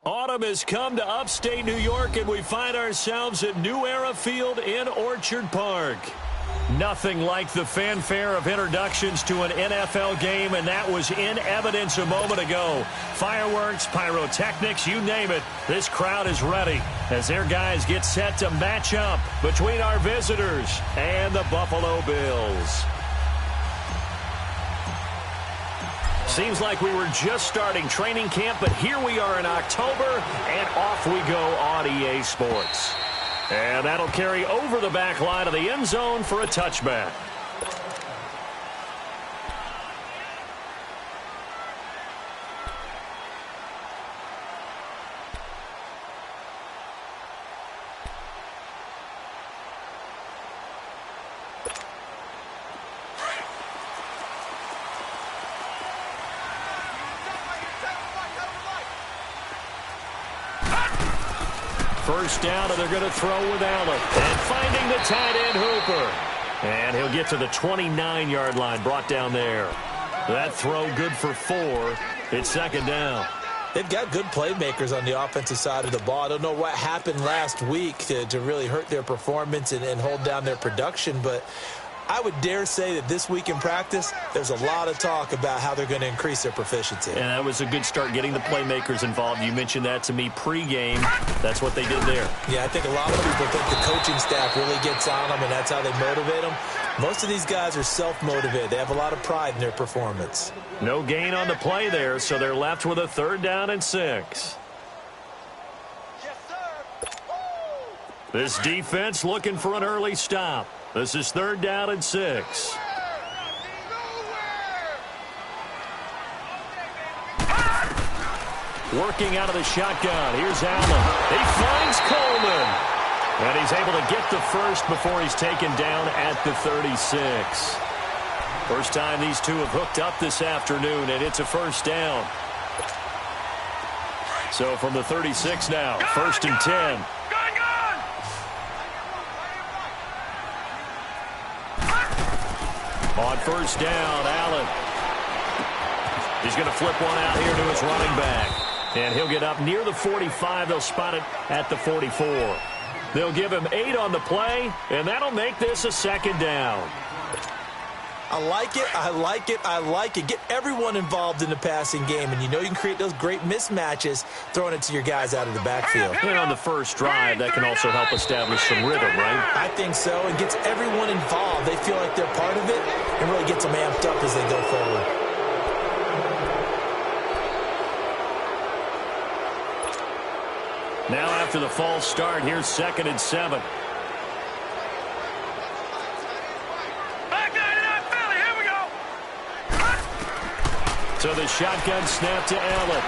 Autumn has come to upstate New York, and we find ourselves at New Era Field in Orchard Park. Nothing like the fanfare of introductions to an NFL game, and that was in evidence a moment ago. Fireworks, pyrotechnics, you name it. This crowd is ready as their guys get set to match up between our visitors and the Buffalo Bills. Seems like we were just starting training camp, but here we are in October, and off we go on EA Sports. And that'll carry over the back line of the end zone for a touchback. First down, and they're going to throw with Allen. And finding the tight end, Hooper. And he'll get to the 29-yard line, brought down there. That throw good for 4. It's second down. They've got good playmakers on the offensive side of the ball. I don't know what happened last week to really hurt their performance and hold down their production, but I would dare say that this week in practice, there's a lot of talk about how they're going to increase their proficiency. And that was a good start, getting the playmakers involved. You mentioned that to me pregame. That's what they did there. Yeah, I think a lot of people think the coaching staff really gets on them, and that's how they motivate them. Most of these guys are self-motivated. They have a lot of pride in their performance. No gain on the play there, so they're left with a 3rd down and 6. Yes, sir. This defense looking for an early stop. This is 3rd down and 6. Working out of the shotgun. Here's Allen. He finds Coleman. And he's able to get the first before he's taken down at the 36. First time these two have hooked up this afternoon, and it's a first down. So from the 36 now, 1st and 10. On first down, Allen. He's going to flip one out here to his running back. And he'll get up near the 45. They'll spot it at the 44. They'll give him 8 on the play, and that'll make this a 2nd down. I like it, I like it, I like it. Get everyone involved in the passing game, and you know you can create those great mismatches throwing it to your guys out of the backfield. And on the first drive, that can also help establish some rhythm, right? I think so, and gets everyone involved. They feel like they're part of it, and really gets them amped up as they go forward. Now after the false start, here's 2nd and 7. So the shotgun snap to Allen.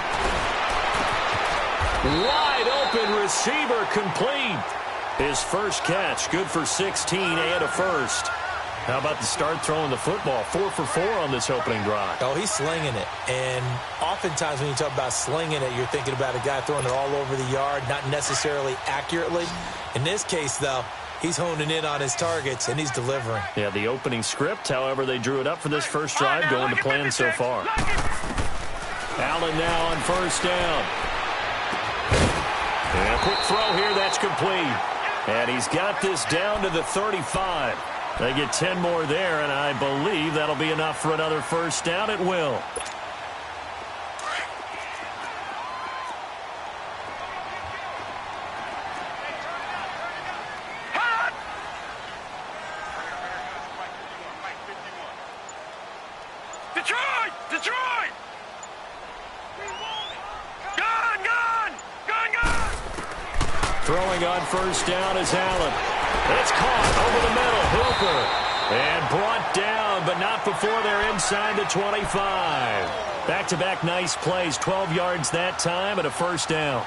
Wide open receiver, complete. His first catch, good for 16 and a first. How about the start throwing the football? 4 for 4 on this opening drive. Oh, he's slinging it. And oftentimes when you talk about slinging it, you're thinking about a guy throwing it all over the yard, not necessarily accurately. In this case, though, he's honing in on his targets, and he's delivering. Yeah, the opening script, however, they drew it up for this first drive, going to plan so far. Allen now on first down. And a quick throw here, that's complete. And he's got this down to the 35. They get 10 more there, and I believe that'll be enough for another first down. It will. Detroit! Gun! Throwing on first down is Allen. It's caught over the middle. Hooper. And brought down, but not before they're inside the 25. Back-to-back nice plays. 12 yards that time and a first down.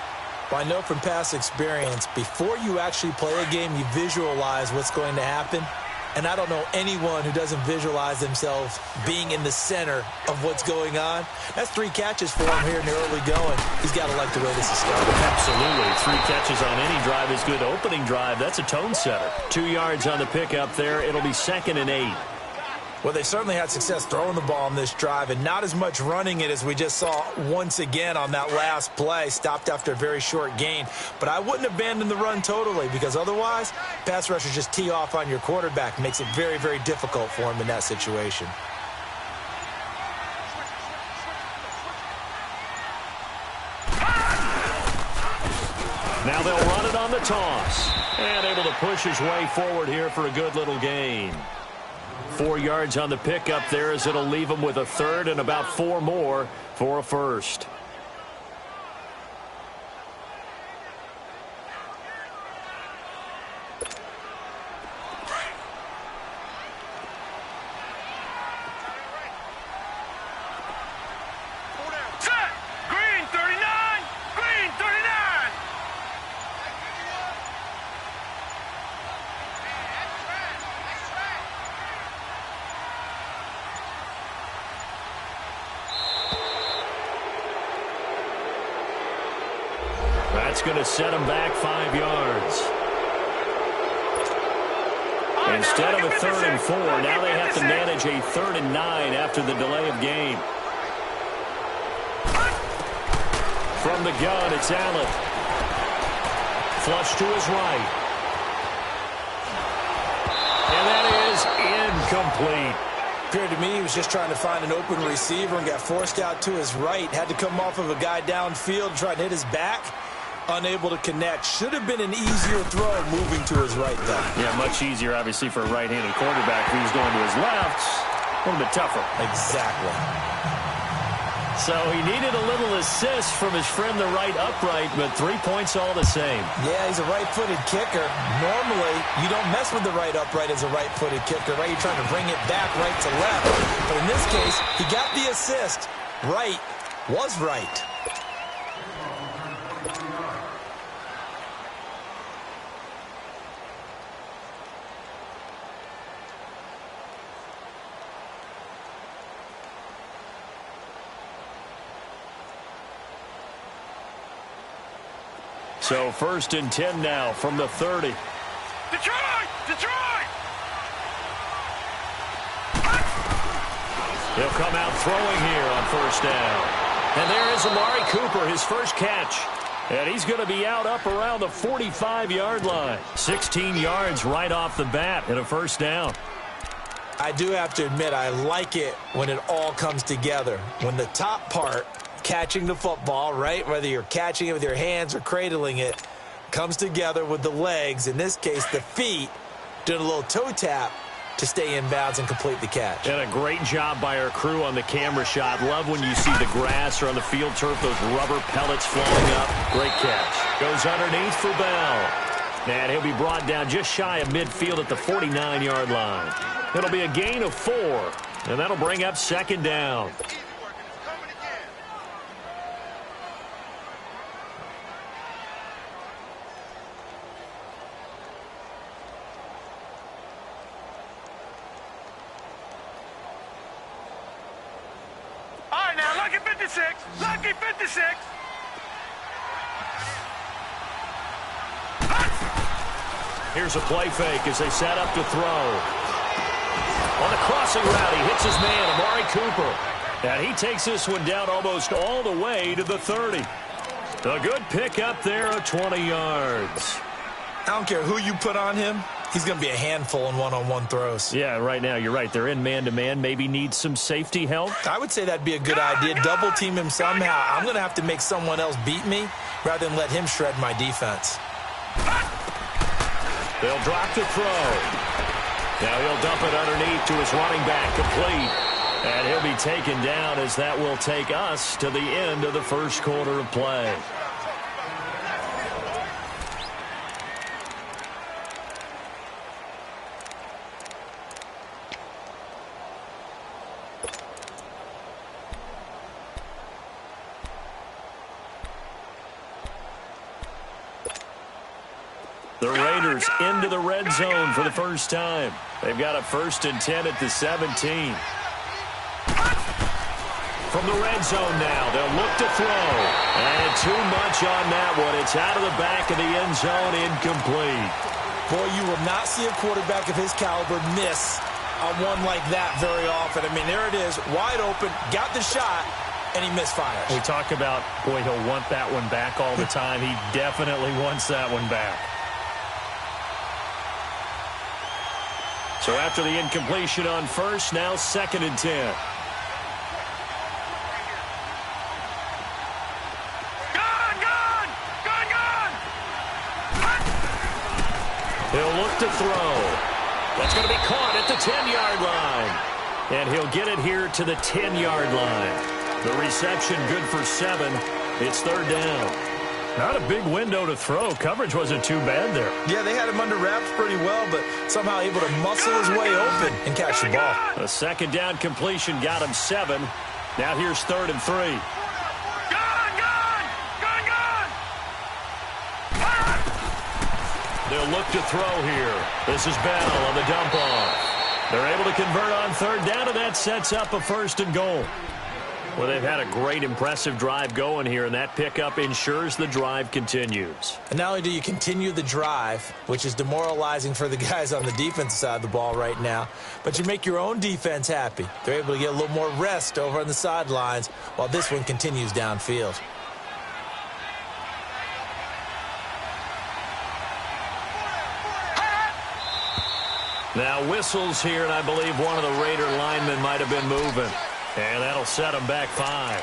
Well, I know from past experience, before you actually play a game, you visualize what's going to happen. And I don't know anyone who doesn't visualize themselves being in the center of what's going on. That's 3 catches for him here in the early going. He's got to like the way this is starting. Absolutely. 3 catches on any drive is good. Opening drive, that's a tone setter. 2 yards on the pickup there. It'll be 2nd and 8. Well, they certainly had success throwing the ball on this drive and not as much running it as we just saw once again on that last play. Stopped after a very short gain. But I wouldn't abandon the run totally because otherwise, pass rushers just tee off on your quarterback. Makes it very, very difficult for him in that situation. Now they'll run it on the toss. And able to push his way forward here for a good little gain. 4 yards on the pickup there as it'll leave him with a third and about 4 more for a first. That's going to set him back 5 yards. Instead of a 3rd and 4, now they have to manage a 3rd and 9 after the delay of game. From the gun, it's Allen. Flush to his right. And that is incomplete. Appeared to me he was just trying to find an open receiver and got forced out to his right. Had to come off of a guy downfield and try to hit his back. Unable to connect. Should have been an easier throw moving to his right, though. Yeah, much easier, obviously, for a right-handed quarterback who's going to his left. A little bit tougher. Exactly. So he needed a little assist from his friend, the right upright, but 3 points all the same. Yeah, he's a right-footed kicker. Normally, you don't mess with the right upright as a right-footed kicker, right? You're trying to bring it back right to left. But in this case, he got the assist. Right was right. So 1st and 10 now from the 30. Detroit! Detroit! He'll come out throwing here on 1st down. And there is Amari Cooper, his first catch. And he's going to be out up around the 45-yard line. 16 yards right off the bat and a 1st down. I do have to admit, I like it when it all comes together. When the top part, catching the football, right, whether you're catching it with your hands or cradling it, comes together with the legs, in this case the feet, doing a little toe tap to stay in bounds and complete the catch. And a great job by our crew on the camera shot. Love when you see the grass or on the field turf, those rubber pellets flying up. Great catch. Goes underneath for Bell. And he'll be brought down just shy of midfield at the 49-yard line. It'll be a gain of 4, and that'll bring up 2nd down. Lucky 56! Lucky 56! Here's a play fake as they set up to throw. On the crossing route, he hits his man, Amari Cooper. And he takes this one down almost all the way to the 30. A good pickup there of 20 yards. I don't care who you put on him. He's going to be a handful in one-on-one throws. Yeah, right now, you're right. They're in man-to-man. Maybe need some safety help. I would say that'd be a good idea. Double team him somehow. I'm going to have to make someone else beat me rather than let him shred my defense. They'll drop the throw. Now he'll dump it underneath to his running back, complete. And he'll be taken down as that will take us to the end of the first quarter of play. The Raiders into the red zone for the first time. They've got a 1st and 10 at the 17. From the red zone now, they'll look to throw. And too much on that one. It's out of the back of the end zone, incomplete. Boy, you will not see a quarterback of his caliber miss on one like that very often. I mean, there it is, wide open, got the shot, and he misfires. We talk about, boy, he'll want that one back all the time. He definitely wants that one back. So after the incompletion on first, now 2nd and 10. He'll look to throw. That's going to be caught at the 10-yard line. And he'll get it here to the 10-yard line. The reception good for 7. It's 3rd down. Not a big window to throw. Coverage wasn't too bad there. Yeah, they had him under wraps pretty well, but somehow able to muscle his way open and catch the ball. A 2nd down completion got him 7. Now here's 3rd and 3. They'll look to throw here. This is Bell on the dump off. They're able to convert on 3rd down, and that sets up a 1st and goal. Well, they've had a great, impressive drive going here, and that pickup ensures the drive continues. And not only do you continue the drive, which is demoralizing for the guys on the defensive side of the ball right now, but you make your own defense happy. They're able to get a little more rest over on the sidelines while this one continues downfield. Now whistles here, and I believe one of the Raider linemen might have been moving. And that'll set them back 5.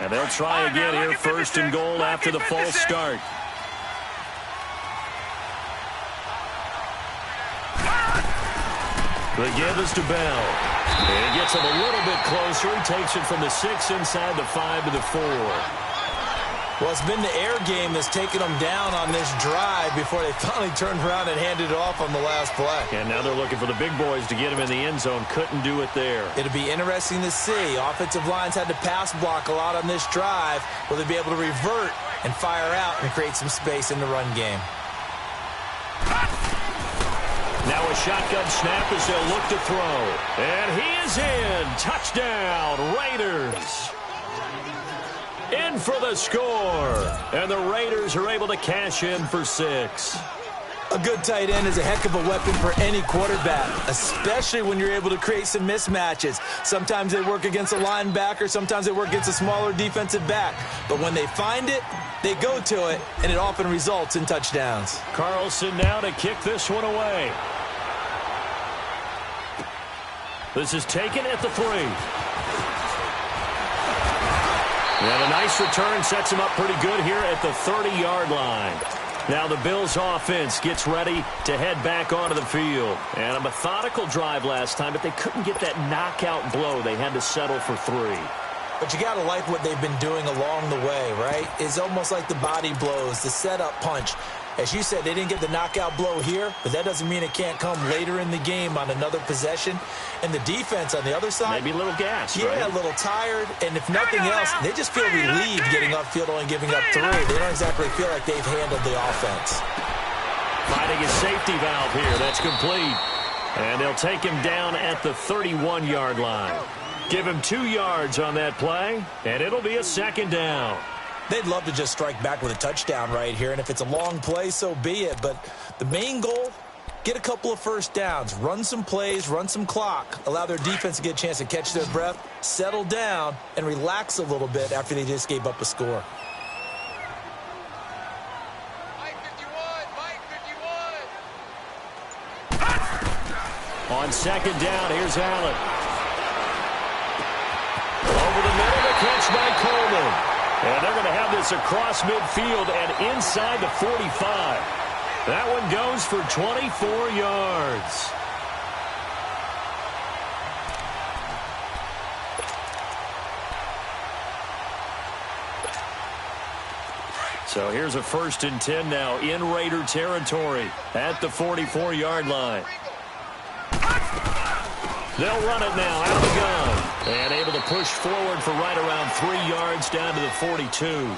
And they'll try again here, 1st and goal after the false start. The give is to Bell. And he gets him a little bit closer. He takes it from the 6 inside the 5 to the 4. Well, it's been the air game that's taken them down on this drive before they finally turned around and handed it off on the last play. And now they're looking for the big boys to get him in the end zone. Couldn't do it there. It'll be interesting to see. Offensive lines had to pass block a lot on this drive. Will they be able to revert and fire out and create some space in the run game? Now a shotgun snap as they'll look to throw. And he is in. Touchdown, Raiders. In for the score. And the Raiders are able to cash in for 6. A good tight end is a heck of a weapon for any quarterback, especially when you're able to create some mismatches. Sometimes they work against a linebacker. Sometimes they work against a smaller defensive back. But when they find it, they go to it, and it often results in touchdowns. Carlson now to kick this one away. This is taken at the 3. And a nice return sets him up pretty good here at the 30-yard line. Now the Bills offense gets ready to head back onto the field. And a methodical drive last time, but they couldn't get that knockout blow. They had to settle for 3. But you got to like what they've been doing along the way, right? It's almost like the body blows, the setup punch. As you said, they didn't get the knockout blow here, but that doesn't mean it can't come later in the game on another possession. And the defense on the other side, maybe a little gassed, yeah, right? A little tired. And if nothing else, they just feel relieved getting upfield only giving up 3. They don't exactly feel like they've handled the offense. Finding a safety valve here. That's complete. And they'll take him down at the 31-yard line. Give him 2 yards on that play, and it'll be a 2nd down. They'd love to just strike back with a touchdown right here, and if it's a long play, so be it. But the main goal, get a couple of first downs, run some plays, run some clock, allow their defense to get a chance to catch their breath, settle down, and relax a little bit after they just gave up a score. Mike 51. On 2nd down, here's Allen. Over the middle, the catch by Coleman. And they're going to have this across midfield and inside the 45. That one goes for 24 yards. So here's a 1st and 10 now in Raider territory at the 44-yard line. They'll run it now out of the gun. And able to push forward for right around 3 yards down to the 42.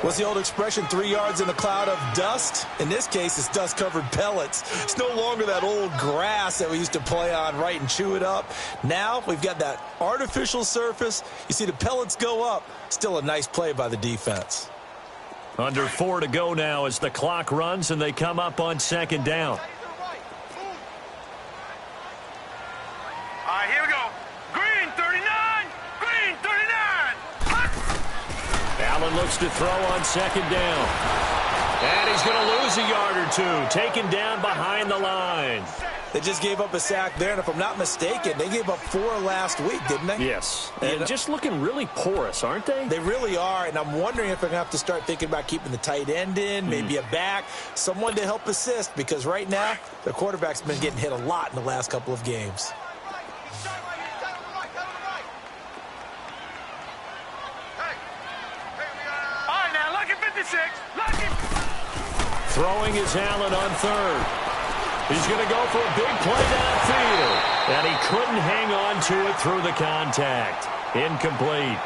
What's the old expression, 3 yards in a cloud of dust? In this case, it's dust-covered pellets. It's no longer that old grass that we used to play on, right, and chew it up. Now we've got that artificial surface. You see the pellets go up. Still a nice play by the defense. Under 4 to go now as the clock runs and they come up on second down. All right, here we go. Green 39. Green 39. Allen looks to throw on second down. And he's going to lose a yard or two. Taken down behind the line. They just gave up a sack there, and if I'm not mistaken, they gave up 4 last week, didn't they? Yes. And just looking really porous, aren't they? They really are, and I'm wondering if they're going to have to start thinking about keeping the tight end in, maybe a back, someone to help assist, because right now, their quarterback's been getting hit a lot in the last couple of games. Throwing is Allen on third. He's going to go for a big play downfield. And he couldn't hang on to it through the contact. Incomplete.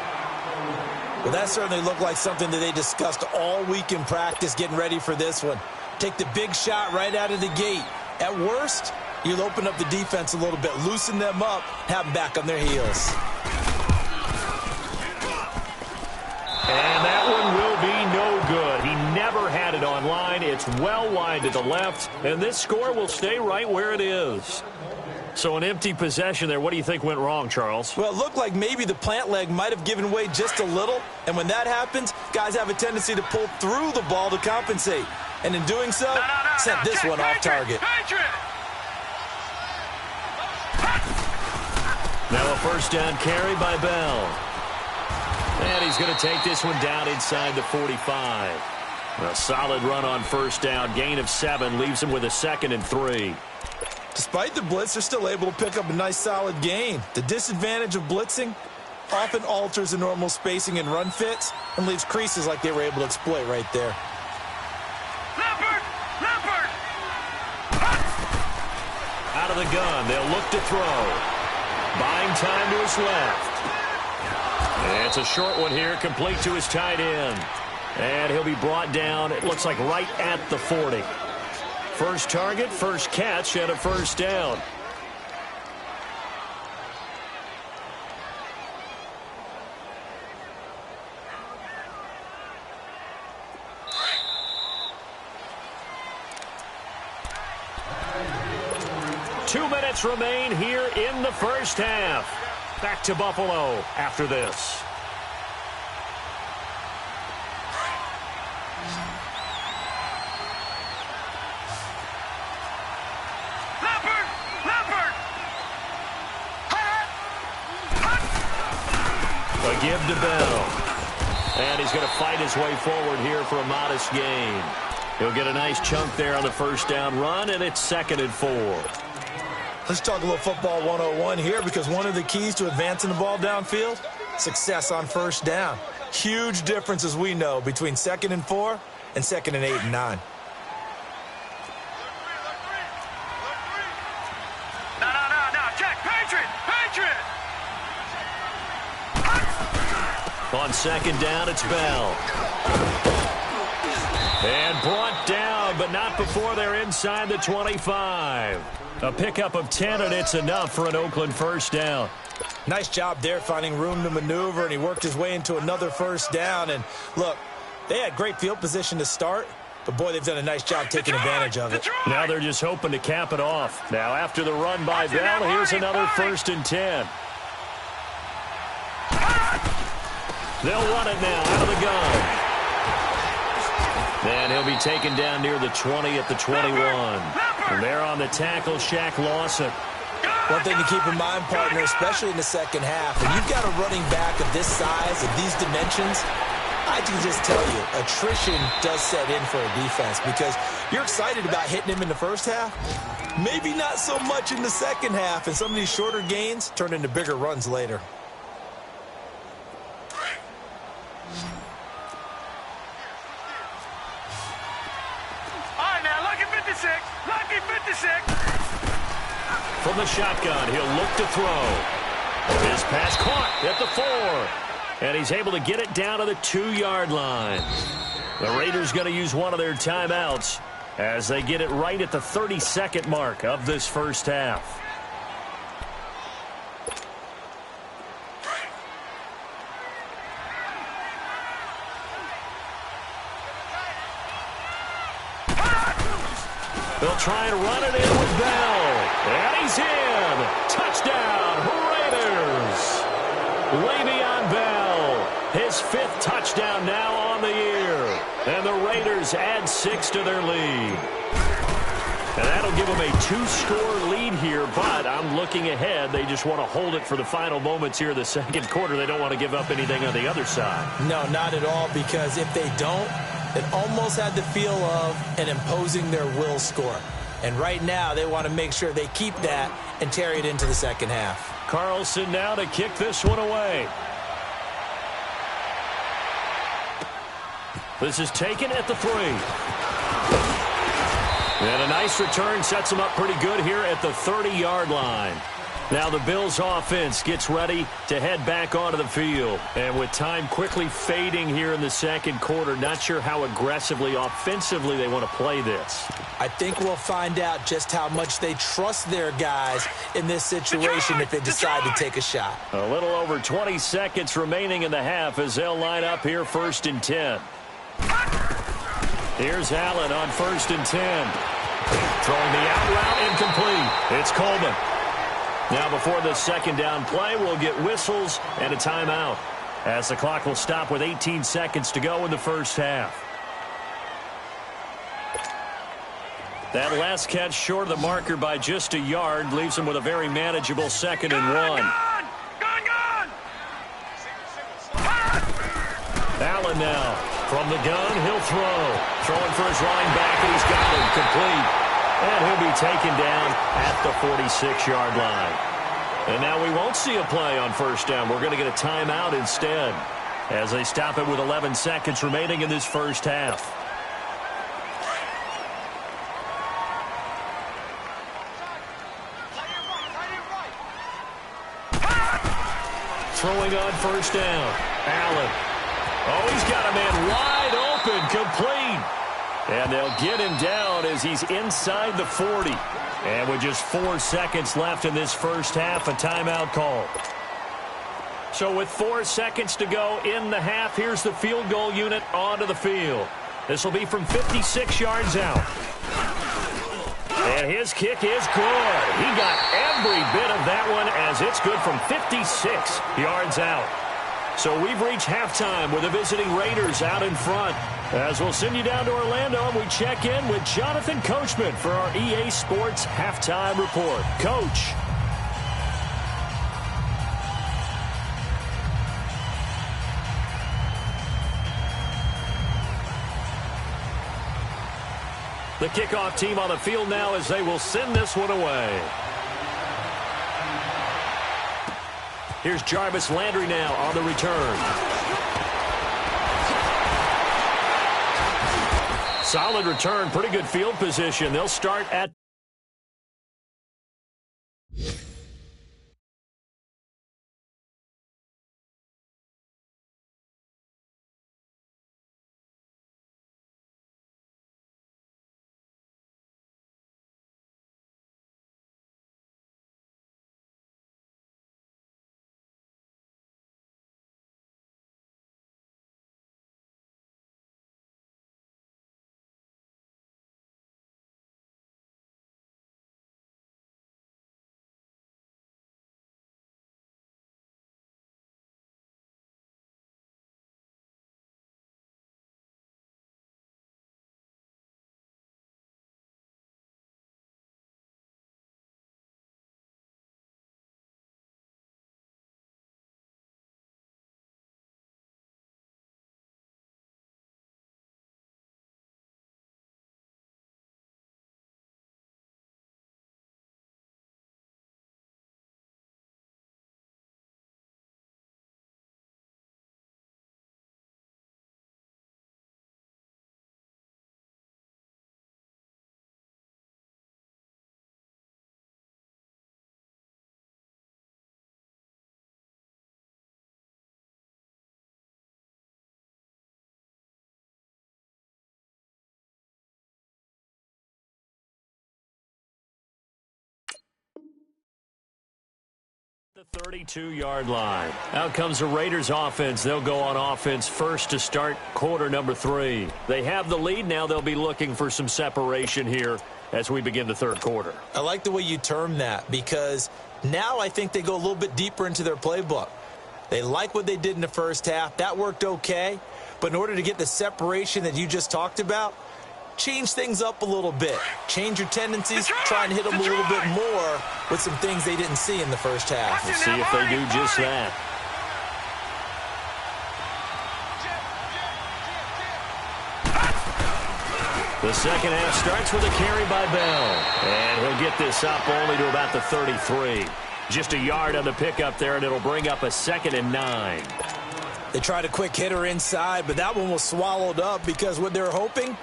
Well, that certainly looked like something that they discussed all week in practice getting ready for this one. Take the big shot right out of the gate. At worst, you'll open up the defense a little bit, loosen them up, have them back on their heels. And that one will be no good. He never had it on line. It's well wide to the left, and this score will stay right where it is. So an empty possession there. What do you think went wrong, Charles? Well, it looked like maybe the plant leg might have given way just a little, and when that happens, guys have a tendency to pull through the ball to compensate. And in doing so, sent this one off target. Now a first down carry by Bell. And he's going to take this one down inside the 45. A solid run on first down. Gain of 7 leaves him with a 2nd and 3. Despite the blitz, they're still able to pick up a nice solid gain. The disadvantage of blitzing often alters the normal spacing and run fits and leaves creases like they were able to exploit right there. Leopard! Out of the gun, they'll look to throw. Buying time to his left. And it's a short one here, complete to his tight end. And he'll be brought down, it looks like right at the 40. First target, first catch, and a first down. Two minutes remain here in the first half. Back to Buffalo after this. A give to Bell. And he's going to fight his way forward here for a modest gain. He'll get a nice chunk there on the first down run, and it's 2nd and 4. Let's talk a little football 101 here, because one of the keys to advancing the ball downfield, success on first down. Huge difference, as we know, between 2nd and 4 and 2nd and 8 and 9. No, check, Patriot! On second down, it's Bell. And brought down, but not before they're inside the 25. A pickup of 10, and it's enough for an Oakland first down. Nice job there finding room to maneuver, and he worked his way into another first down. And look, they had great field position to start, but boy, they've done a nice job taking advantage of it. Now they're just hoping to cap it off. Now after the run by Bell, here's another 1st and 10. They'll run it now out of the gun. And he'll be taken down near the 20 at the 21. And there on the tackle, Shaq Lawson. One thing to keep in mind, partner, especially in the second half, when you've got a running back of this size, of these dimensions, I can just tell you, attrition does set in for a defense, because you're excited about hitting him in the first half, maybe not so much in the second half, and some of these shorter gains turn into bigger runs later. Lucky 56. From the shotgun, he'll look to throw. His pass caught at the 4. And he's able to get it down to the 2-yard line. The Raiders going to use one of their timeouts as they get it right at the 30-second mark of this first half. They'll try and run it in with Bell. And he's in. Touchdown, Raiders. Le'Veon Bell, his 5th touchdown now on the year. And the Raiders add 6 to their lead. And that'll give them a 2-score lead here, but I'm looking ahead. They just want to hold it for the final moments here in the second quarter. They don't want to give up anything on the other side. No, not at all, because if they don't, it almost had the feel of an imposing their will score. And right now, they want to make sure they keep that and carry it into the second half. Carlson now to kick this one away. This is taken at the 3. And a nice return sets them up pretty good here at the 30-yard line. Now the Bills offense gets ready to head back onto the field. And with time quickly fading here in the second quarter, not sure how aggressively, offensively they want to play this. I think we'll find out just how much they trust their guys in this situation if they decide to take a shot. A little over 20 seconds remaining in the half as they'll line up here 1st and 10. Here's Allen on 1st and 10. Throwing the out route incomplete. It's Coleman. Now before the second down play, we'll get whistles and a timeout as the clock will stop with 18 seconds to go in the first half. That last catch short of the marker by just a yard leaves them with a very manageable 2nd and 1. Gone! Allen now from the gun, he'll throw. Throwing for his running back, and he's got him complete. And he'll be taken down at the 46-yard line. And now we won't see a play on 1st down. We're going to get a timeout instead as they stop it with 11 seconds remaining in this first half. Throwing on 1st down. Allen. Oh, he's got a man wide open, complete. And they'll get him down as he's inside the 40. And with just 4 seconds left in this first half, a timeout call. So with 4 seconds to go in the half, here's the field goal unit onto the field. This will be from 56 yards out. And his kick is good. He got every bit of that one as it's good from 56 yards out. So we've reached halftime with the visiting Raiders out in front. As we'll send you down to Orlando, and we check in with Jonathan Coachman for our EA Sports Halftime Report. Coach. The kickoff team on the field now as they will send this one away. Here's Jarvis Landry now on the return. Solid return, pretty good field position. They'll start at The 32-yard line. Out comes the Raiders offense. They'll go on offense first to start quarter number 3. They have the lead. Now they'll be looking for some separation here as we begin the third quarter. I like the way you term that because now I think they go a little bit deeper into their playbook. They like what they did in the first half. That worked okay. But in order to get the separation that you just talked about, change things up a little bit. Change your tendencies. Try and hit them a little bit more with some things they didn't see in the first half. We'll see if they do just that. The second half starts with a carry by Bell. And he'll get this up only to about the 33. Just a yard on the pickup there, and it'll bring up a 2nd and 9. They tried a quick hitter inside, but that one was swallowed up because what they're hoping,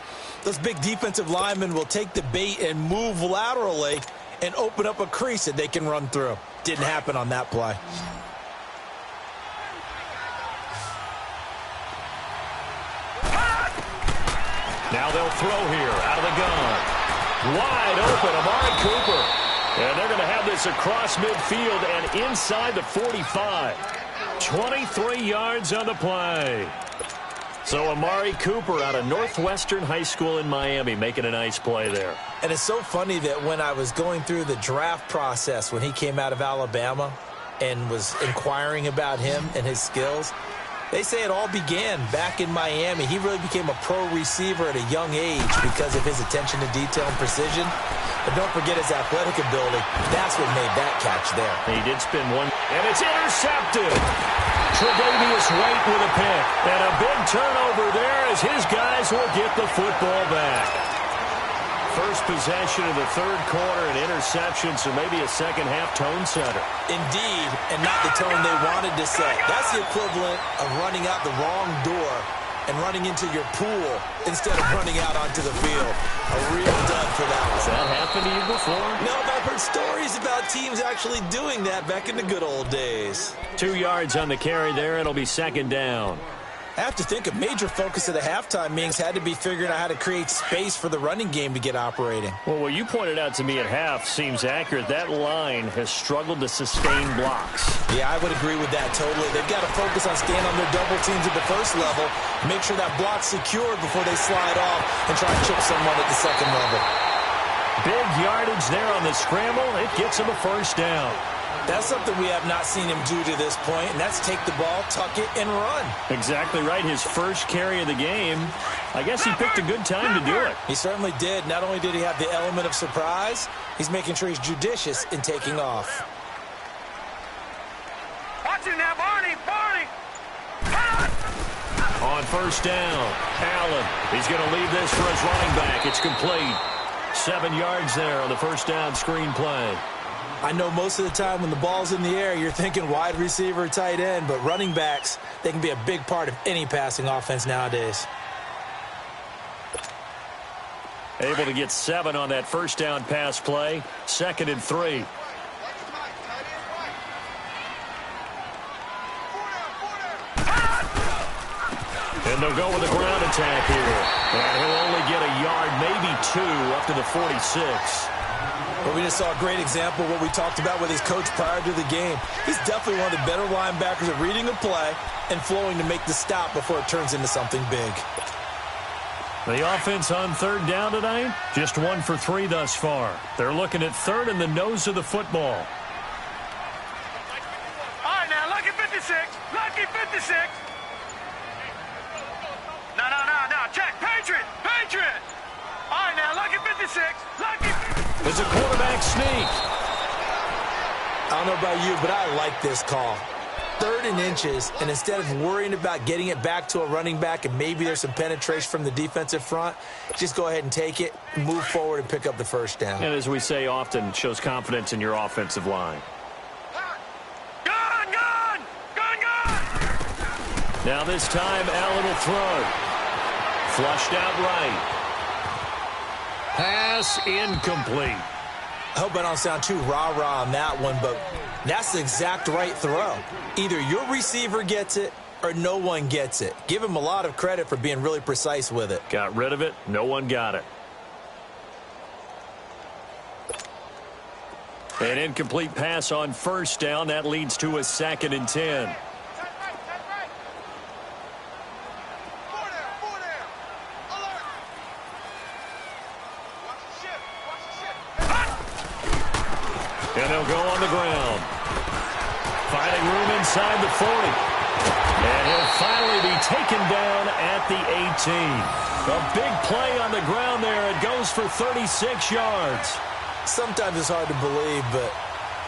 those big defensive linemen will take the bait and move laterally and open up a crease that they can run through. Didn't happen on that play. Now they'll throw here out of the gun. Wide open, Amari Cooper. And they're going to have this across midfield and inside the 45. 23 yards on the play. So Amari Cooper out of Northwestern High School in Miami making a nice play there. And it's so funny that when I was going through the draft process when he came out of Alabama and was inquiring about him and his skills, they say it all began back in Miami. He really became a pro receiver at a young age because of his attention to detail and precision. But don't forget his athletic ability. That's what made that catch there. He did spin one, and it's intercepted. Tre'Davious White with a pick. And a big turnover there as his guys will get the football back. First possession of the third quarter, an interception, so maybe a second-half tone setter. Indeed, and not the tone they wanted to set. That's the equivalent of running out the wrong door and running into your pool instead of running out onto the field. A real dud for that one. Has that happened to you before? No, but I've heard stories about teams actually doing that back in the good old days. 2 yards on the carry there. It'll be second down. I have to think a major focus of the halftime meetings had to be figuring out how to create space for the running game to get operating. Well, what you pointed out to me at half seems accurate. That line has struggled to sustain blocks. Yeah, I would agree with that totally. They've got to focus on staying on their double teams at the first level, make sure that block's secured before they slide off and try to chip someone at the second level. Big yardage there on the scramble. It gets him a first down. That's something we have not seen him do to this point, and that's take the ball, tuck it, and run. Exactly right. His first carry of the game. I guess he picked a good time to do it. He certainly did. Not only did he have the element of surprise, he's making sure he's judicious in taking off. Watch it now, Barney! On first down, Allen. He's going to leave this for his running back. It's complete. 7 yards there on the first down screen play. I know most of the time when the ball's in the air, you're thinking wide receiver, tight end, but running backs, they can be a big part of any passing offense nowadays. Able to get 7 on that first down pass play. 2nd and 3. And they'll go with a ground attack here. And he'll only get a yard, maybe 2, up to the 46. But we just saw a great example of what we talked about with his coach prior to the game. He's definitely one of the better linebackers at reading a play and flowing to make the stop before it turns into something big. The offense on third down tonight, just 1 for 3 thus far. They're looking at third in the nose of the football. All right, now, lucky 56. Lucky 56. No. Check. Patriot. All right, now, lucky 56. Lucky. It's a quarterback sneak. I don't know about you, but I like this call. 3rd and inches, and instead of worrying about getting it back to a running back and maybe there's some penetration from the defensive front, just go ahead and take it, move forward, and pick up the first down. And as we say often, shows confidence in your offensive line. Gun! Now this time, Allen will throw. Flushed out right. Pass incomplete. I hope I don't sound too rah-rah on that one, but that's the exact right throw. Either your receiver gets it or no one gets it. Give him a lot of credit for being really precise with it. Got rid of it. No one got it. An incomplete pass on first down. That leads to a 2nd and 10. And they'll go on the ground. Finding room inside the 40. And he'll finally be taken down at the 18. A big play on the ground there. It goes for 36 yards. Sometimes it's hard to believe, but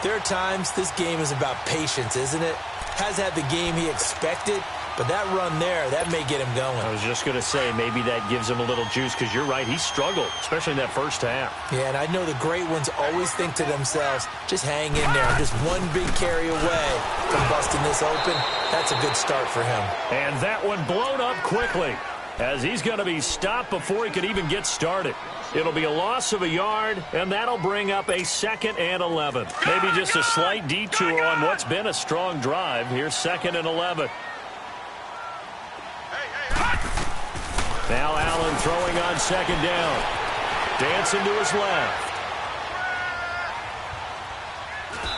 there are times this game is about patience, isn't it? Has had the game he expected, but that run there, that may get him going. I was just going to say, maybe that gives him a little juice, because you're right, he struggled, especially in that first half. Yeah, and I know the great ones always think to themselves, just hang in there. Just one big carry away from busting this open. That's a good start for him. And that one blown up quickly, as he's going to be stopped before he could even get started. It'll be a loss of a yard, and that'll bring up a 2nd and 11. Maybe just a slight detour on what's been a strong drive. Here's 2nd and 11. Now Allen throwing on 2nd down. Dancing to his left.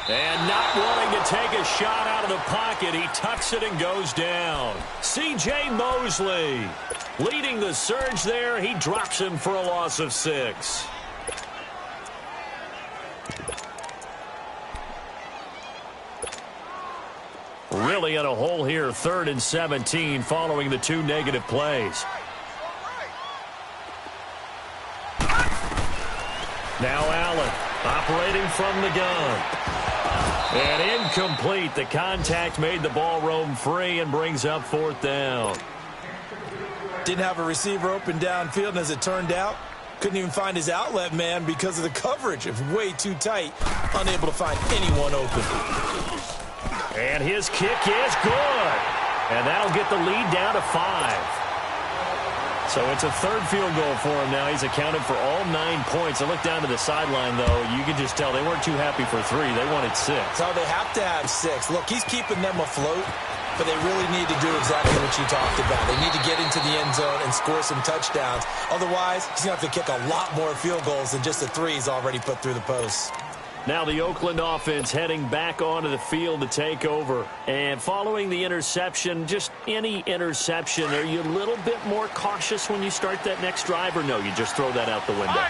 And not wanting to take a shot out of the pocket, he tucks it and goes down. C.J. Mosley leading the surge there. He drops him for a loss of 6. Really in a hole here, 3rd and 17, following the 2 negative plays. Now Allen operating from the gun. And incomplete. The contact made the ball roam free and brings up 4th down. Didn't have a receiver open downfield, and as it turned out, couldn't even find his outlet man because of the coverage. It was way too tight, unable to find anyone open. And his kick is good. And that'll get the lead down to 5. So it's a 3rd field goal for him now. He's accounted for all 9 points. I look down to the sideline, though. You can just tell they weren't too happy for 3. They wanted 6. So they have to have 6. Look, he's keeping them afloat, but they really need to do exactly what you talked about. They need to get into the end zone and score some touchdowns. Otherwise, he's going to have to kick a lot more field goals than just the 3 he's already put through the posts. Now the Oakland offense heading back onto the field to take over. And following the interception, just any interception, are you a little bit more cautious when you start that next drive, or no, you just throw that out the window?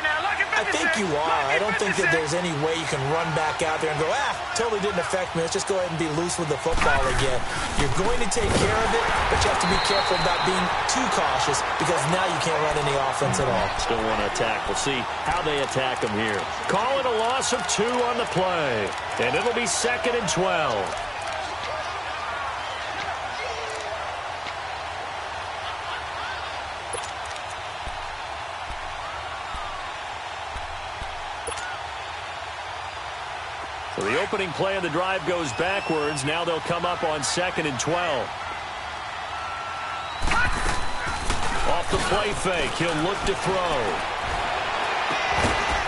I think you are. I don't think that there's any way you can run back out there and go, totally didn't affect me. Let's just go ahead and be loose with the football again. You're going to take care of it, but you have to be careful about being too cautious, because now you can't run any offense at all. Still want to attack. We'll see how they attack them here. Call it a loss of 2 on the play, and it'll be 2nd and 12. So the opening play of the drive goes backwards. Now they'll come up on 2nd and 12. Off the play fake, he'll look to throw.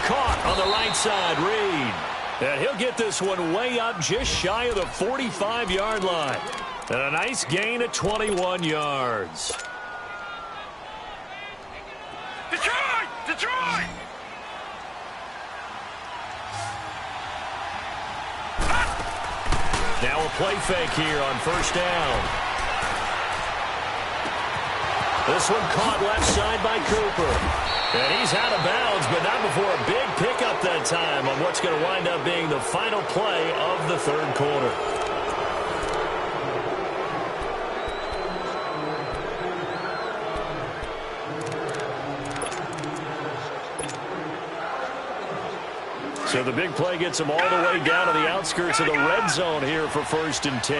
Caught on the right side, Reed. And he'll get this one way up just shy of the 45-yard line. And a nice gain of 21 yards. Detroit! Detroit! Now a play fake here on 1st down. This one caught left side by Cooper. And he's out of bounds, but not before a big pickup that time on what's going to wind up being the final play of the 3rd quarter. So the big play gets him all the way down to the outskirts of the red zone here for 1st and 10.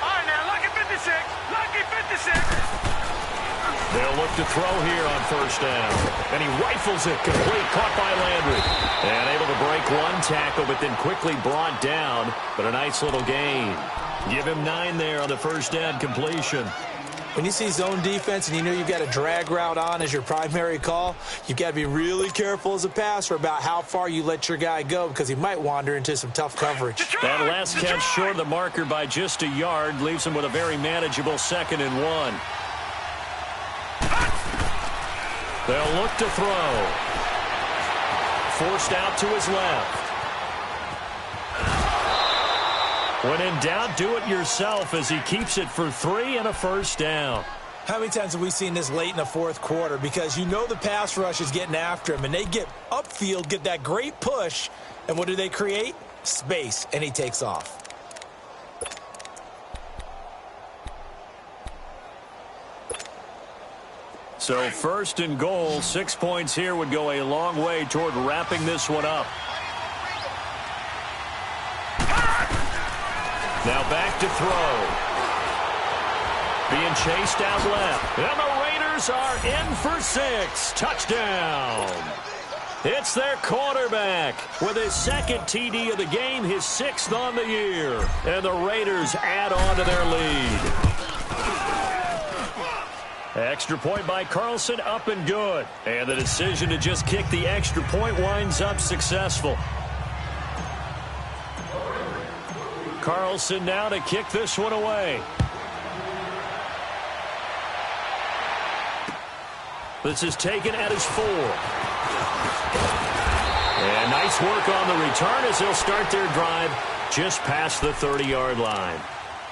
All right, now, lucky 56. Lucky 56. They'll look to throw here on 1st down. And he rifles it complete, caught by Landry. And able to break one tackle, but then quickly brought down. But a nice little gain. Give him 9 there on the 1st down completion. When you see zone defense and you know you've got a drag route on as your primary call, you've got to be really careful as a passer about how far you let your guy go, because he might wander into some tough coverage. That last catch short of the marker by just a yard leaves him with a very manageable 2nd and 1. They'll look to throw. forced out to his left. When in doubt, do it yourself as he keeps it for 3 and a first down. How many times have we seen this late in the fourth quarter? Because you know the pass rush is getting after him, and they get upfield, get that great push, and what do they create? Space, and he takes off. So first and goal, 6 points here would go a long way toward wrapping this one up. Now back to throw. Being chased out left. And the Raiders are in for 6. Touchdown. It's their quarterback with his second TD of the game, his 6th on the year. And the Raiders add on to their lead. Extra point by Carlson, up and good. And the decision to just kick the extra point winds up successful. Carlson now to kick this one away. This is taken at his 4. And nice work on the return as they'll start their drive just past the 30-yard line.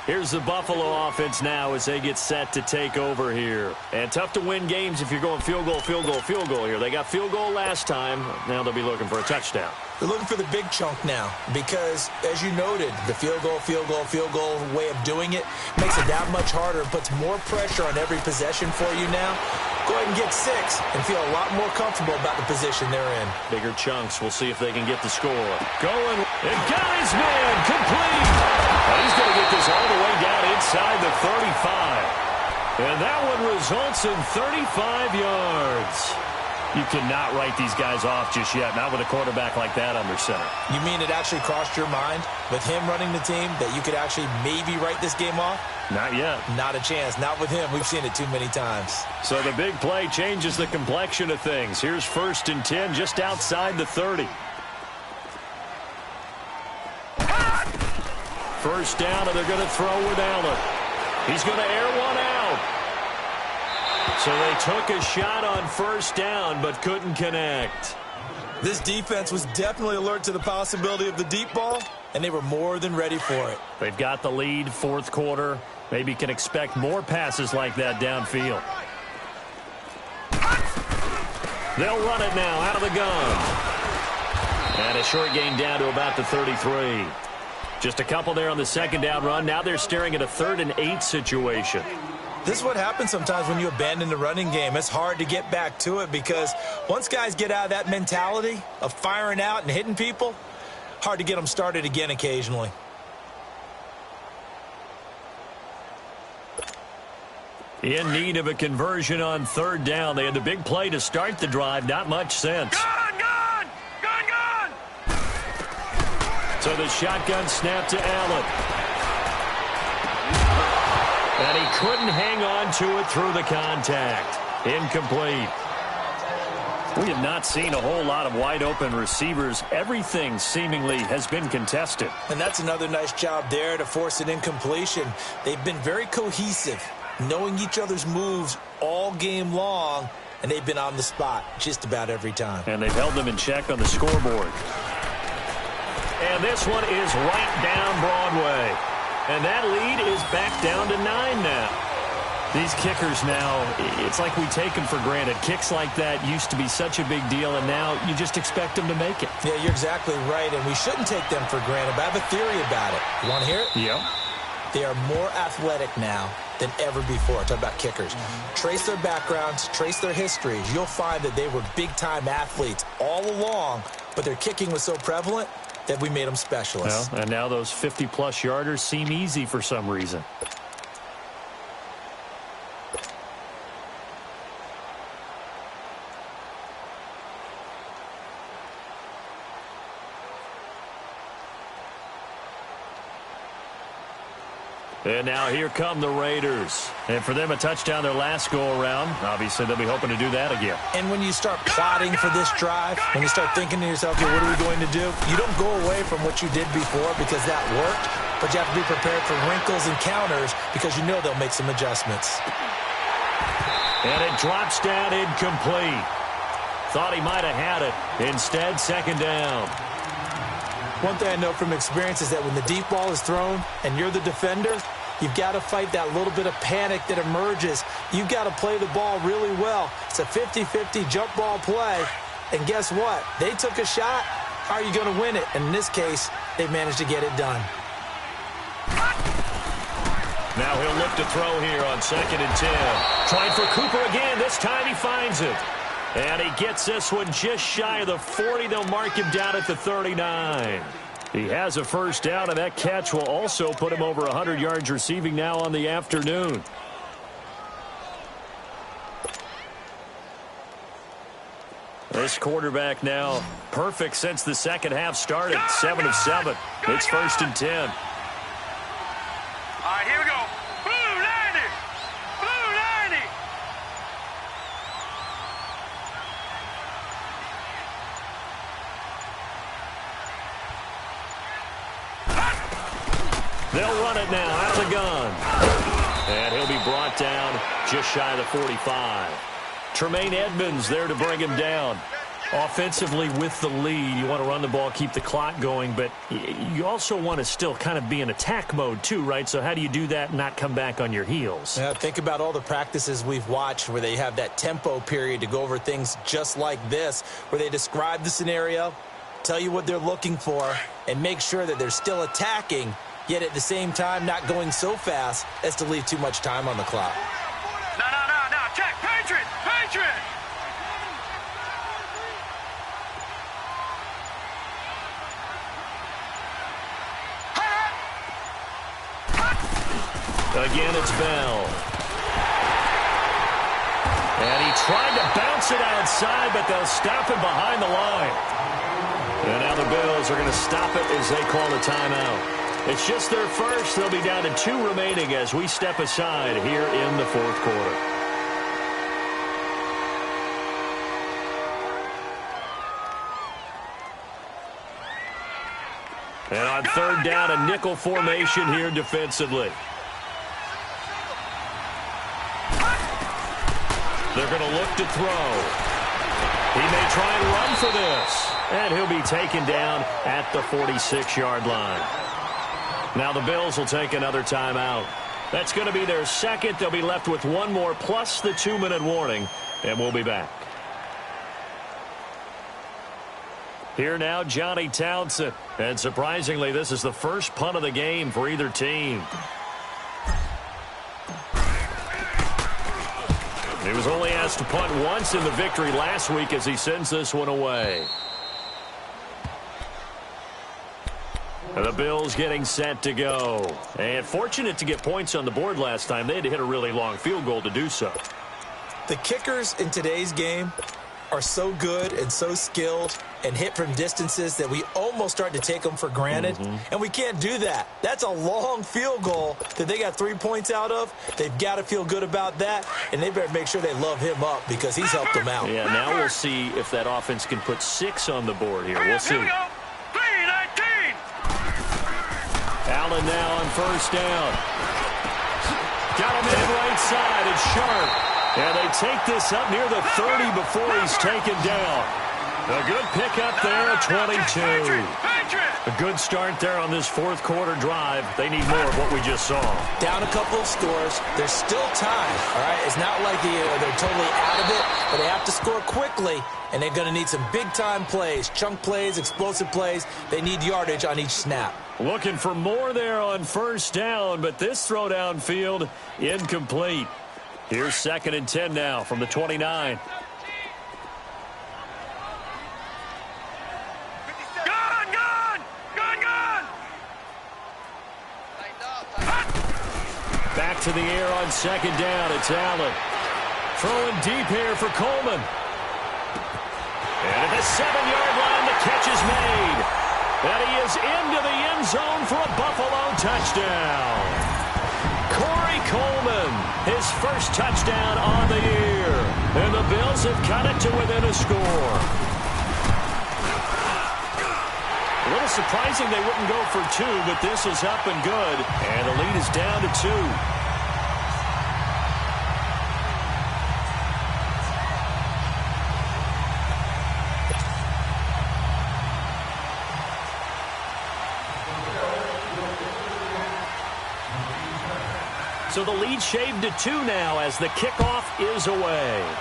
Here's the Buffalo offense now as they get set to take over here. And tough to win games if you're going field goal, field goal, field goal here. They got field goal last time. Now they'll be looking for a touchdown. They're looking for the big chunk now because, as you noted, the field goal way of doing it makes it that much harder and puts more pressure on every possession for you now. Go ahead and get 6 and feel a lot more comfortable about the position they're in. Bigger chunks. We'll see if they can get the score. Going and got his man complete. And he's going to get this all the way down inside the 35. And that one results in 35 yards. You cannot write these guys off just yet, not with a quarterback like that under center. You mean it actually crossed your mind with him running the team that you could actually maybe write this game off? Not yet. Not a chance. Not with him. We've seen it too many times. So the big play changes the complexion of things. Here's 1st and 10 just outside the 30. First down, and they're going to throw with Allen. He's going to air one out. So they took a shot on first down, but couldn't connect. This defense was definitely alert to the possibility of the deep ball, and they were more than ready for it. They've got the lead, 4th quarter. Maybe can expect more passes like that downfield. They'll run it now out of the gun. And a short gain down to about the 33. Just a couple there on the second down run. Now they're staring at a 3rd and 8 situation. This is what happens sometimes when you abandon the running game. It's hard to get back to it because once guys get out of that mentality of firing out and hitting people, hard to get them started again occasionally. In need of a conversion on 3rd down. They had the big play to start the drive. Not much sense. Gun, gun! Gun, gun! So the shotgun snap to Allen. And he couldn't hang on to it through the contact. Incomplete. We have not seen a whole lot of wide-open receivers. Everything seemingly has been contested. And that's another nice job there to force an incompletion. They've been very cohesive, knowing each other's moves all game long, and they've been on the spot just about every time. And they've held them in check on the scoreboard. And this one is right down Broadway. And that lead is back down to 9 now. These kickers now, it's like we take them for granted. Kicks like that used to be such a big deal, and now you just expect them to make it. Yeah, you're exactly right, and we shouldn't take them for granted, but I have a theory about it. You want to hear it? Yep. They are more athletic now than ever before. Talk about kickers. Trace their backgrounds, trace their histories. You'll find that they were big-time athletes all along, but their kicking was so prevalent that we made them specialists. Well, and now those 50-plus yarders seem easy for some reason. And now here come the Raiders. And for them, a touchdown their last go-around. Obviously, they'll be hoping to do that again. And when you start plotting for this drive, when you start thinking to yourself, okay, what are we going to do? You don't go away from what you did before because that worked, but you have to be prepared for wrinkles and counters because you know they'll make some adjustments. And it drops down incomplete. Thought he might have had it. Instead, second down. One thing I know from experience is that when the deep ball is thrown and you're the defender, you've got to fight that little bit of panic that emerges. You've got to play the ball really well. It's a 50-50 jump ball play. And guess what? They took a shot. How are you going to win it? And in this case, they managed to get it done. Now he'll look to throw here on 2nd and 10. Trying for Cooper again. This time he finds it. And he gets this one just shy of the 40. They'll mark him down at the 39. He has a first down, and that catch will also put him over 100 yards receiving now on the afternoon. This quarterback now perfect since the second half started. 7 of 7. It's 1st and 10. All right, here we go. Blue 90. Blue 90. They'll run it now out the gun. And he'll be brought down just shy of the 45. Tremaine Edmonds there to bring him down. Offensively with the lead, you want to run the ball, keep the clock going, but you also want to still kind of be in attack mode too, right? So how do you do that and not come back on your heels? Yeah, think about all the practices we've watched where they have that tempo period to go over things just like this, where they describe the scenario, tell you what they're looking for, and make sure that they're still attacking, yet at the same time not going so fast as to leave too much time on the clock. No. Check. Patriot. Patriot. Again, it's Bell. And he tried to bounce it outside, but they'll stop him behind the line. And now the Bills are going to stop it as they call a timeout. It's just their first. They'll be down to 2 remaining as we step aside here in the 4th quarter. And on 3rd down, a nickel formation here defensively. They're going to look to throw. He may try and run for this. And he'll be taken down at the 46-yard line. Now the Bills will take another timeout. That's going to be their second. They'll be left with one more plus the 2-minute warning. And we'll be back. Here now, Johnny Townsend. And surprisingly, this is the first punt of the game for either team. He was only asked to punt once in the victory last week as he sends this one away. And the Bills getting set to go. And fortunate to get points on the board last time. They had to hit a really long field goal to do so. The kickers in today's game are so good and so skilled and hit from distances that we almost start to take them for granted. And we can't do that. That's a long field goal that they got 3 points out of. They've got to feel good about that, and they better make sure they love him up because he's helped them out. Yeah, now we'll see if that offense can put 6 on the board here. We'll see. Here we go. 3-19. Allen now on 1st down. Got him in right side. It's Sharp. And they take this up near the 30 before he's taken down. A good pickup there at 22. A good start there on this 4th quarter drive. They need more of what we just saw. Down a couple of scores. There's still time, all right? It's not like they're totally out of it, but they have to score quickly, and they're going to need some big-time plays, chunk plays, explosive plays. They need yardage on each snap. Looking for more there on 1st down, but this throw downfield incomplete. Here's 2nd and 10 now from the 29. Back to the air on 2nd down. It's Allen. Throwing deep here for Coleman. And at the 7-yard line, the catch is made. And he is into the end zone for a Buffalo touchdown. Corey Coleman, his first touchdown on the year. And the Bills have cut it to within a score. A little surprising they wouldn't go for 2, but this is up and good. And the lead is down to 2. So the lead shaved to 2 now as the kickoff is away.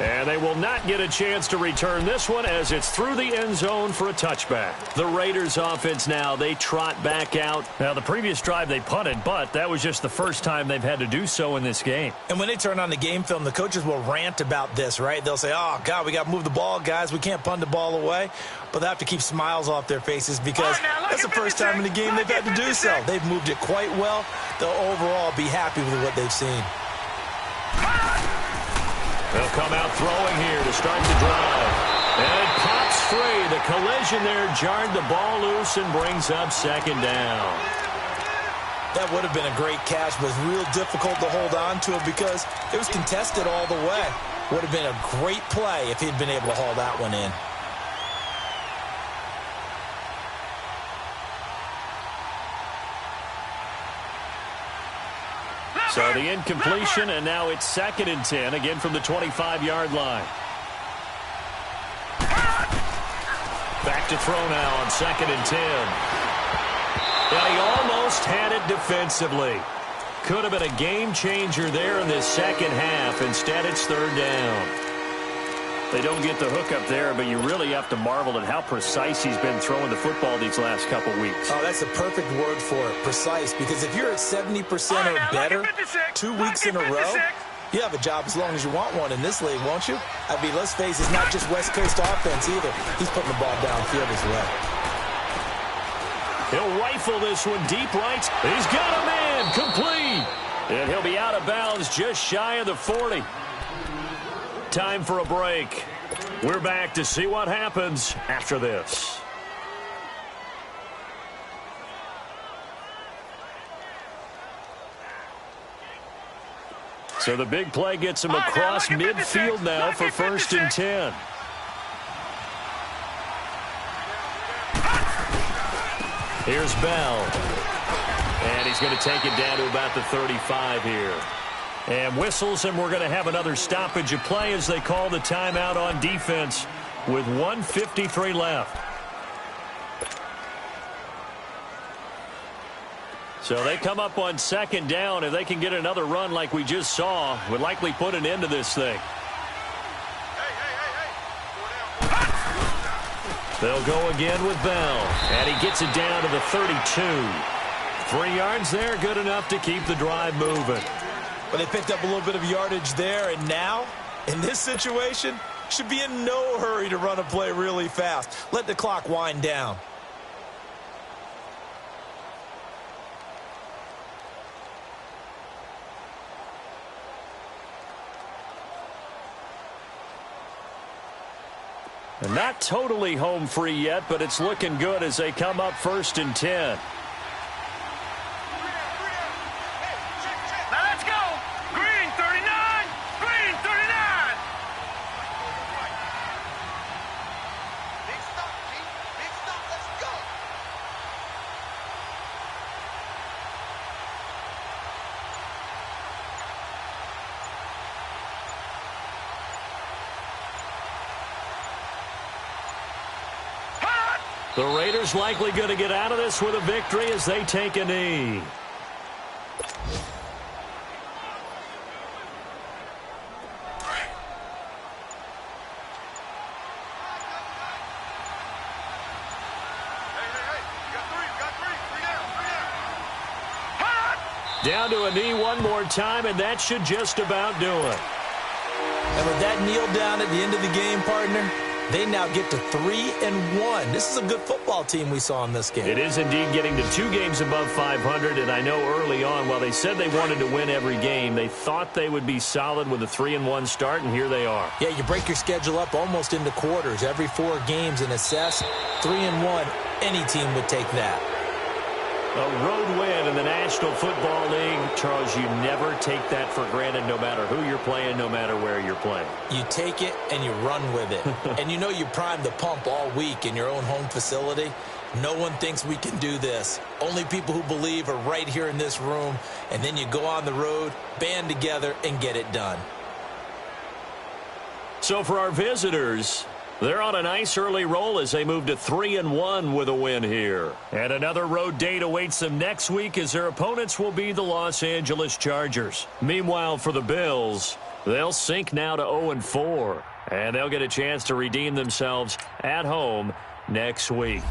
And they will not get a chance to return this one as it's through the end zone for a touchback. The Raiders offense now, they trot back out. Now, the previous drive they punted, but that was just the first time they've had to do so in this game. And when they turn on the game film, the coaches will rant about this, right? They'll say, oh, God, we got to move the ball, guys. We can't punt the ball away. But they have to keep smiles off their faces because that's the first time in the game they've had to do so. They've moved it quite well. They'll overall be happy with what they've seen. They'll come out throwing here to start the drive. And it pops free. The collision there jarred the ball loose and brings up second down. That would have been a great catch, but it's real difficult to hold on to it because it was contested all the way. Would have been a great play if he'd been able to haul that one in. So the incompletion, and now it's 2nd and 10, again from the 25-yard line. Back to throw now on 2nd and 10. And he almost had it defensively. Could have been a game changer there in this second half. Instead, it's 3rd down. They don't get the hook up there, but you really have to marvel at how precise he's been throwing the football these last couple weeks. Oh, that's the perfect word for it, precise, because if you're at 70% or better 2 weeks in a row, you have a job as long as you want one in this league, won't you? I mean, let's face it, it's not just West Coast offense either. He's putting the ball downfield as well. He'll rifle this one deep right. He's got a man complete. And he'll be out of bounds just shy of the 40. Time for a break. We're back to see what happens after this. So the big play gets him across midfield now for 1st and 10. Here's Bell. And he's going to take it down to about the 35 here. And whistles, and we're going to have another stoppage of play as they call the timeout on defense with 1:53 left. So they come up on 2nd down. If they can get another run like we just saw, would likely put an end to this thing. They'll go again with Bell. And he gets it down to the 32. 3 yards there, good enough to keep the drive moving. But they picked up a little bit of yardage there, and now, in this situation, should be in no hurry to run a play really fast. Let the clock wind down. And not totally home free yet, but it's looking good as they come up 1st and 10. The Raiders likely going to get out of this with a victory as they take a knee. Down to a knee one more time, and that should just about do it. And with that kneel down at the end of the game, partner, they now get to 3-1. This is a good football team we saw in this game. It is indeed getting to 2 games above 500, and I know early on, while they said they wanted to win every game, they thought they would be solid with a 3-1 start, and here they are. Yeah, you break your schedule up almost into quarters, every 4 games, and assess 3-1. Any team would take that. A road win in the National Football League. Charles, you never take that for granted no matter who you're playing, no matter where you're playing. You take it and you run with it. And you know you primed the pump all week in your own home facility. No one thinks we can do this. Only people who believe are right here in this room. And then you go on the road, band together, and get it done. So for our visitors, They're on a nice early roll as they move to 3-1 with a win here. And another road date awaits them next week as their opponents will be the Los Angeles Chargers. Meanwhile, for the Bills, they'll sink now to 0-4, and they'll get a chance to redeem themselves at home next week.